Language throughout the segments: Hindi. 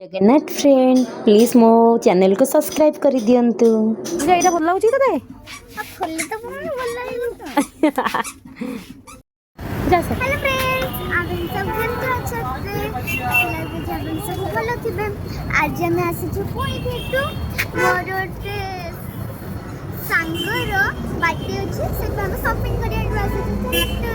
जगन्नाथ फ्रेंड प्लीज मो चैनल को सब्सक्राइब कर दियंतु। एटा भल लागुची तते खोली तो बहुत बोल रही हूँ तो जा सर हेलो फ्रेंड्स आप इन सब केमती अछते लगे जब इन सब भलो थिबे आज हम आसी छु कोई भेटू मोर गोटे सांगर बर्थडे अछि से हम शॉपिंग करिया आसी छु।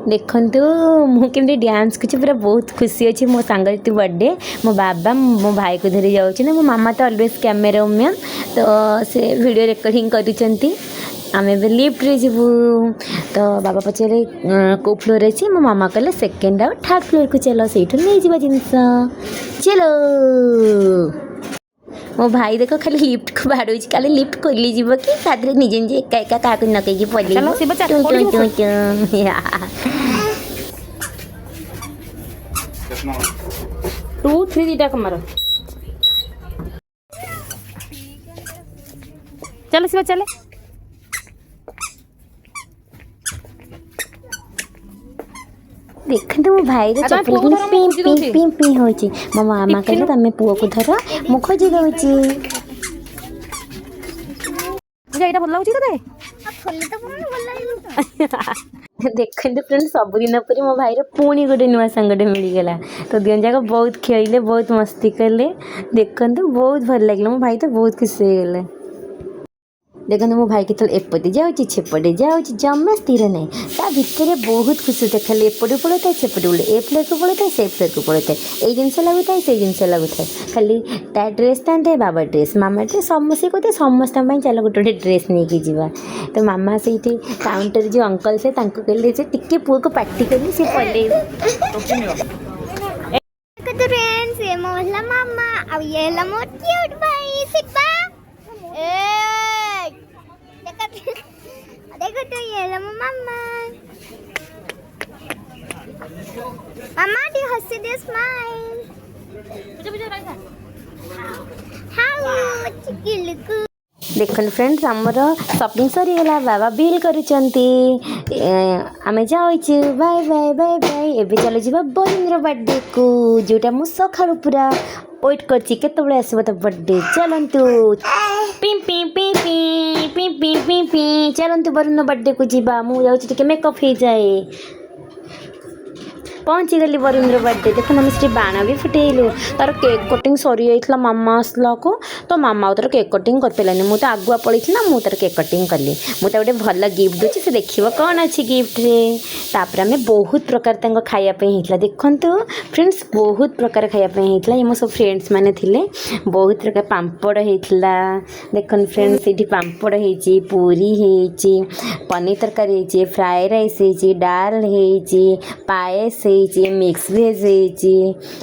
देखंतु मु केमती डांस कुछ पूरा बहुत खुशी अच्छी मो सांग बर्थडे मो बाबा मो भाई को धरी जाऊँ ना मो मामा तो ऑलवेज कैमेरा वुमन तो से वीडियो रिकॉर्डिंग करुँच आम ए लिफ्ट रे जीवु तो बाबा पचारे को फ्लोर अच्छी मो मामा कहले सेकेंड आउ थर्ड फ्लोर को चलो से नहीं जा जिनस चलो मो भाई देख खाली लिफ्ट को बाड़े खाली लिफ्ट खोली जीव कि तादरे निजे निजे एका एका क्या नकई पड़े 2 3 दीटा कमर चल शिवा चले देखते मो भाई रे चप्पल पी पी पी पी होची मो मामा कहले तमे पुओ को धर मु खोजी दउची एटा भल लागुची तते खोली तो बहुत बोल रही हूँ तो देखते फ्रेंड सब दिन पर मो भाई रे पुणी गोटे नुआ सांगटे मिलगला तो दिन जाक बहुत खेले बहुत मस्ती कले देखते बहुत भल लगे मो भाई तो बहुत खुशी हो गले। देखते मो भाई के एपटे जाऊँगी छेपटे जाऊँगी जमा स्थिर नहीं ता भितर बहुत खुशी होता खाली एपटे पड़े था सेपटे पड़े ए फ्लोर को पड़े था से फ्लोर को पड़े था ये जिनस लगुता है से जिनस लगुता है खाली ता ड्रेस था बाबा ड्रेस मामा ड्रेस समस्ते कहते समस्त चल गोटे गोटे ड्रेस नहीं कि जीवा तो मामा से काउंटर जो अंकल से कहले से टिके पुओ को पार्टी कर सी पड़े फ्रेंड्स ये मोहल्ला मामा अब ये ला मोर क्यूट भाई सिप्पा ए देखो तो ये ला मामा मामा दी हंसी दे स्माइल हाउ चिकिलकू देखते फ्रेंड्स आमर शॉपिंग सरीगला बाबा बिल करुँचे आम जाऊँ बाय बाय बाय बाय एवं चलो जा बरेन्द्र बर्थडे को जोटा मु सका पूरा वेट कर आसब तो बर्थडे चलतु P P P P P P P P चलतु बरेन्द्र बर्थडे को जीवा मु जाऊँ मेकअप हो जाए पहुँची गली बरेन्द्र बर्थडे देख आम से बाण भी फुटेलु तार केक कटिंग सरी जाइए मामा आसला को तो मामा तार केक कटिंग कर पारानी मुझे आगुआ पड़ी ना मुझे तार केक कटिंग कली मुझे गोटे भल गिफ्ट दूसरी से देखिए कौन अच्छी गिफ्ट रे तापर आम बहुत प्रकार खायापी होता देखु फ्रेंड्स बहुत प्रकार खायापी होता ये मो सब फ्रेंड्स मैंने थे बहुत प्रकार पापड़ होता देखो फ्रेंड्स ये पापड़ हो पूरी हो पनीर तरकारी हो फ्राए राइस हो डाल हो पायस मिक्स वेज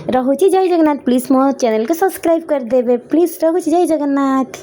रहुची जय जगन्नाथ प्लीज मो चैनल को सब्सक्राइब कर देवे प्लीज रहुची जय जगन्नाथ।